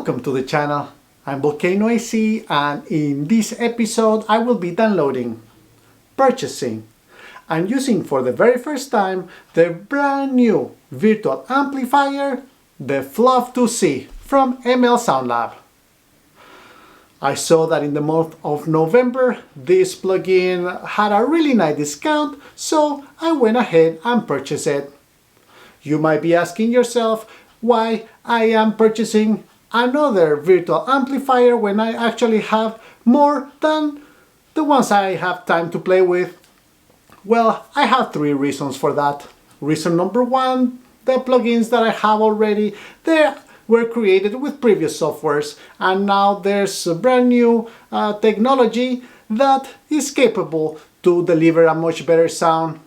Welcome to the channel. I'm Volcano-AC, and in this episode I will be downloading, purchasing, and using for the very first time the brand new virtual amplifier, the Fluff 2C from ML Sound Lab. I saw that in the month of November this plugin had a really nice discount, so I went ahead and purchased it. You might be asking yourself why I am purchasing another virtual amplifier when I actually have more than the ones I have time to play with. Well, I have three reasons for that. Reason number one, the plugins that I have already, they were created with previous softwares, and now there's a brand new technology that is capable to deliver a much better sound.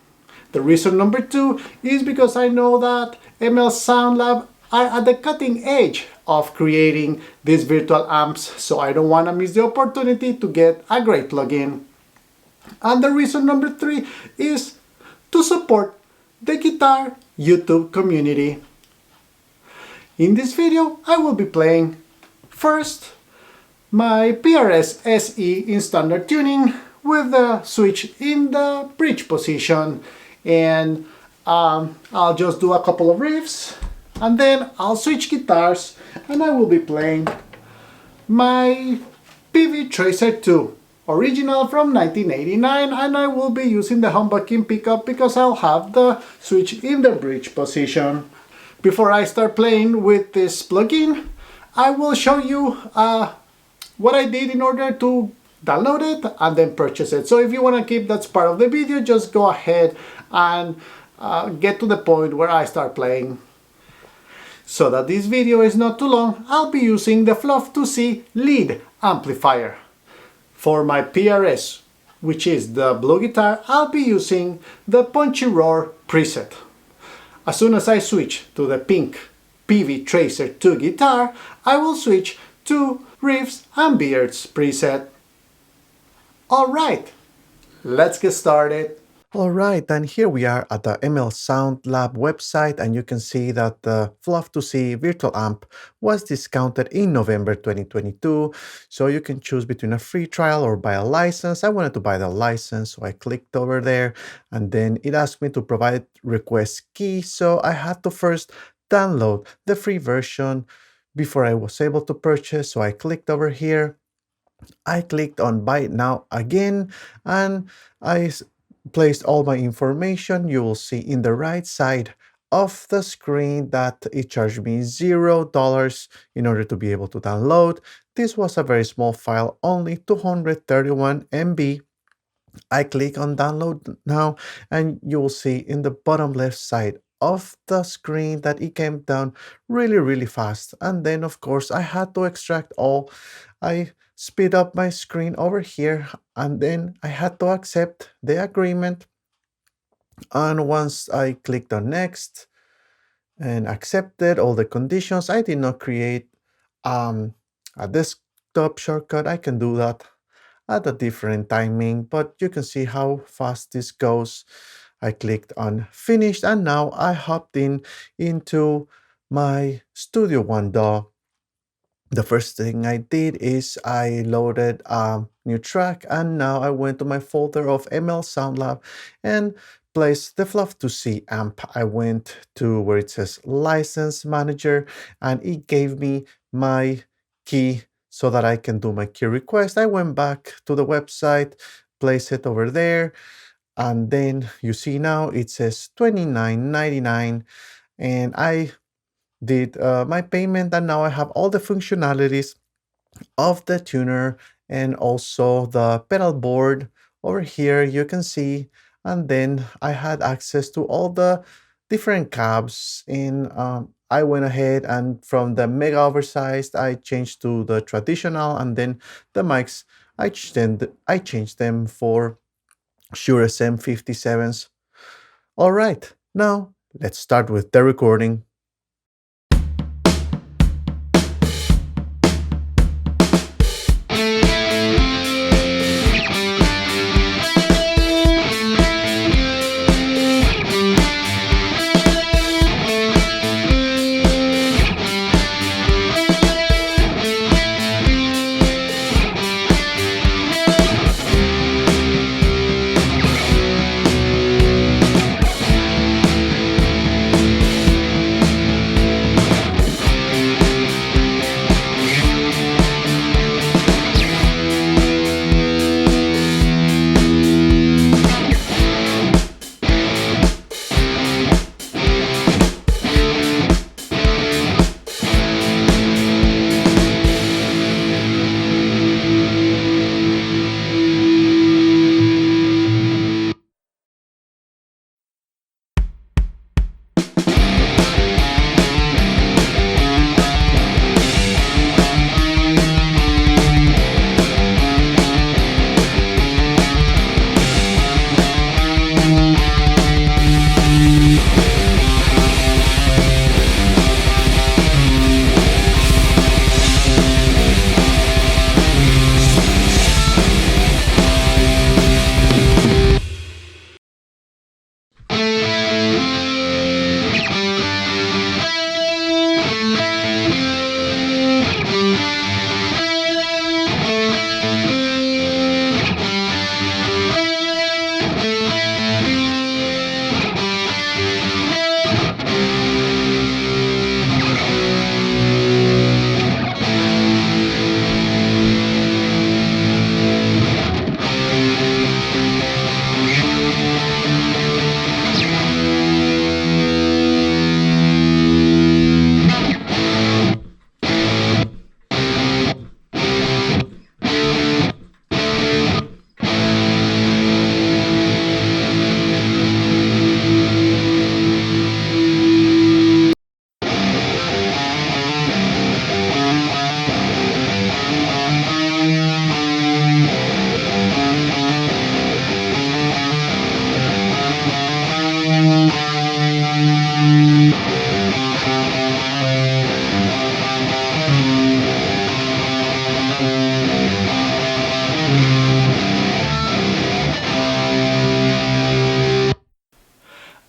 The reason number two is because I know that ML Sound Lab are at the cutting edge of creating these virtual amps, so I don't want to miss the opportunity to get a great plugin. And the reason number three is to support the guitar YouTube community. In this video I will be playing first my PRS SE in standard tuning with the switch in the bridge position, and I'll just do a couple of riffs and then I'll switch guitars and I will be playing my PV Tracer 2 original from 1989, and I will be using the humbucking pickup because I'll have the switch in the bridge position. Before I start playing with this plugin, I will show you what I did in order to download it and then purchase it. So if you want to keep that part of the video, just go ahead and get to the point where I start playing. So that this video is not too long, I'll be using the Fluff 2C lead amplifier. For my PRS, which is the blue guitar, I'll be using the Punchy Roar preset. As soon as I switch to the pink PV Tracer 2 guitar, I will switch to Riffs and Beards preset. Alright, let's get started. Alright, and here we are at the ML Sound Lab website, and you can see that the Fluff 2C virtual amp was discounted in November 2022. So you can choose between a free trial or buy a license. I wanted to buy the license, so I clicked over there, and then it asked me to provide request key. So I had to first download the free version before I was able to purchase. So I clicked over here. I clicked on buy it now again, and I placed all my information. You will see in the right side of the screen that it charged me $0 in order to be able to download. This was a very small file, only 231 MB. I click on download now, and you will see in the bottom left side of the screen that it came down really fast. And then of course I had to extract all. I speed up my screen over here, and then I had to accept the agreement. And once I clicked on next and accepted all the conditions, I did not create a desktop shortcut. I can do that at a different timing, but you can see how fast this goes. I clicked on finished, and now I hopped into my Studio One DAW. The first thing I did is I loaded a new track, and now I went to my folder of ML Sound Lab and placed the Fluff 2C amp. I went to where it says License Manager, and it gave me my key so that I can do my key request. I went back to the website, placed it over there, and then you see now it says $29.99, and I did my payment, and now I have all the functionalities of the tuner and also the pedal board over here, you can see. And then I had access to all the different cabs, and I went ahead and from the mega oversized I changed to the traditional, and then the mics I changed them for Shure SM57s. Alright, now let's start with the recording.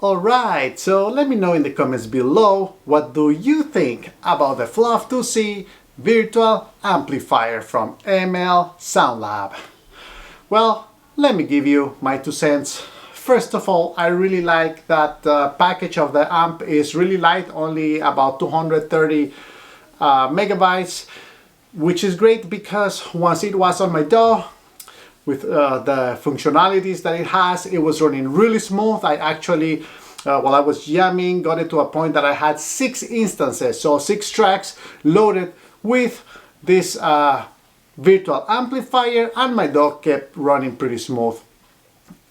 Alright, so let me know in the comments below, what do you think about the Fluff 2C virtual amplifier from ML Sound Lab? Well, let me give you my 2 cents. First of all, I really like that the package of the amp is really light, only about 230 megabytes, which is great because once it was on my DAW, with the functionalities that it has, it was running really smooth. I actually, while I was jamming, got it to a point that I had 6 instances, so 6 tracks loaded with this virtual amplifier, and my DAW kept running pretty smooth.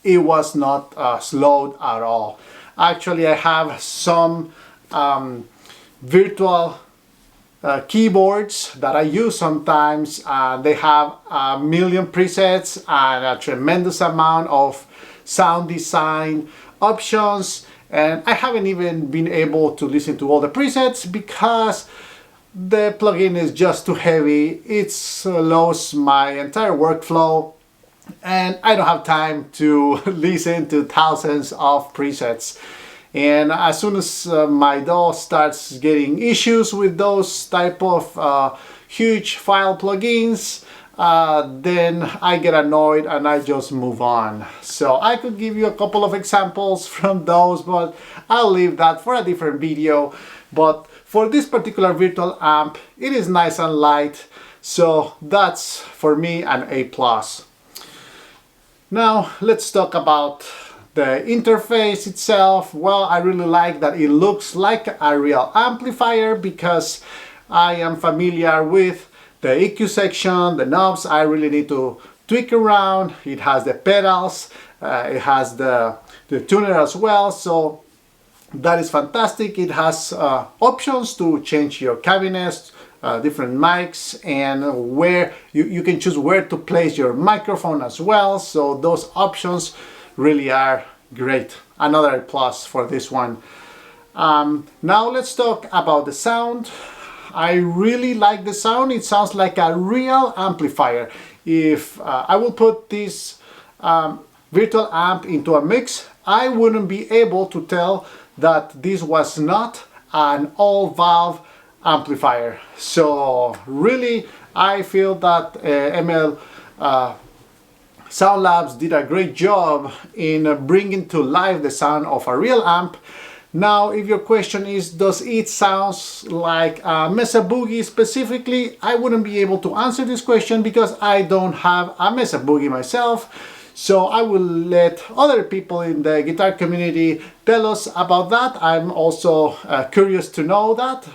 It was not slowed at all. Actually, I have some virtual keyboards that I use sometimes. They have a million presets and a tremendous amount of sound design options, and I haven't even been able to listen to all the presets because the plugin is just too heavy. It slows my entire workflow, and I don't have time to listen to thousands of presets. And as soon as my DAW starts getting issues with those type of huge file plugins, then I get annoyed and I just move on. So I could give you a couple of examples from those, but I'll leave that for a different video. But for this particular virtual amp, it is nice and light, so that's for me an A+. Now let's talk about the interface itself. Well, I really like that it looks like a real amplifier because I am familiar with the EQ section, the knobs. I really need to tweak around. It has the pedals, it has the tuner as well, so that is fantastic. It has options to change your cabinets, different mics, and where you can choose where to place your microphone as well, so those options really are great. Another plus for this one. Now let's talk about the sound. I really like the sound. It sounds like a real amplifier. If I will put this virtual amp into a mix, I wouldn't be able to tell that this was not an all-valve amplifier. So really, I feel that ML Sound Labs did a great job in bringing to life the sound of a real amp. Now, if your question is, does it sound like a Mesa Boogie specifically? I wouldn't be able to answer this question because I don't have a Mesa Boogie myself. So I will let other people in the guitar community tell us about that. I'm also curious to know that.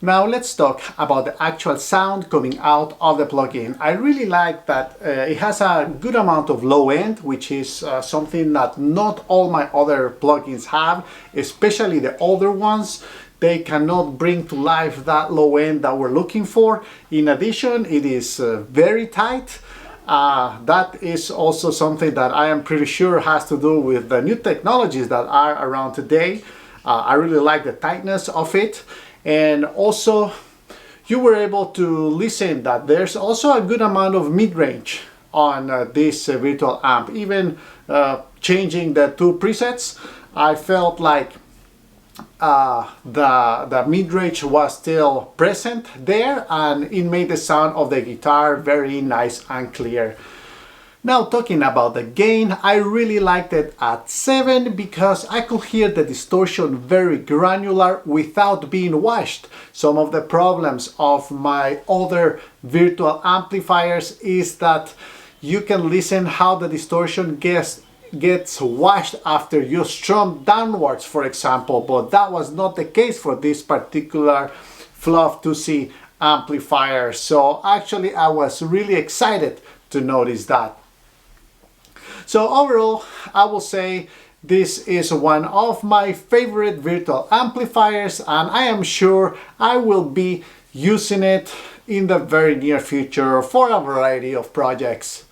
Now let's talk about the actual sound coming out of the plugin. I really like that it has a good amount of low end, which is something that not all my other plugins have, especially the older ones. They cannot bring to life that low end that we're looking for. In addition, it is very tight. That is also something that I am pretty sure has to do with the new technologies that are around today. I really like the tightness of it. And also, you were able to listen that there's also a good amount of mid-range on this virtual amp. Even changing the 2 presets, I felt like the mid-range was still present there, and it made the sound of the guitar very nice and clear. Now, talking about the gain, I really liked it at 7 because I could hear the distortion very granular without being washed. Some of the problems of my other virtual amplifiers is that you can listen how the distortion gets washed after you strum downwards, for example, but that was not the case for this particular Fluff 2C amplifier. So actually I was really excited to notice that. So overall, I will say this is one of my favorite virtual amplifiers, and I am sure I will be using it in the very near future for a variety of projects.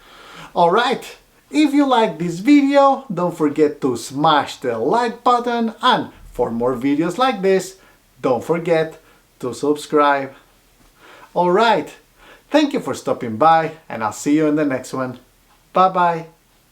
Alright, if you like this video, don't forget to smash the like button, and for more videos like this, don't forget to subscribe. Alright, thank you for stopping by, and I'll see you in the next one. Bye bye.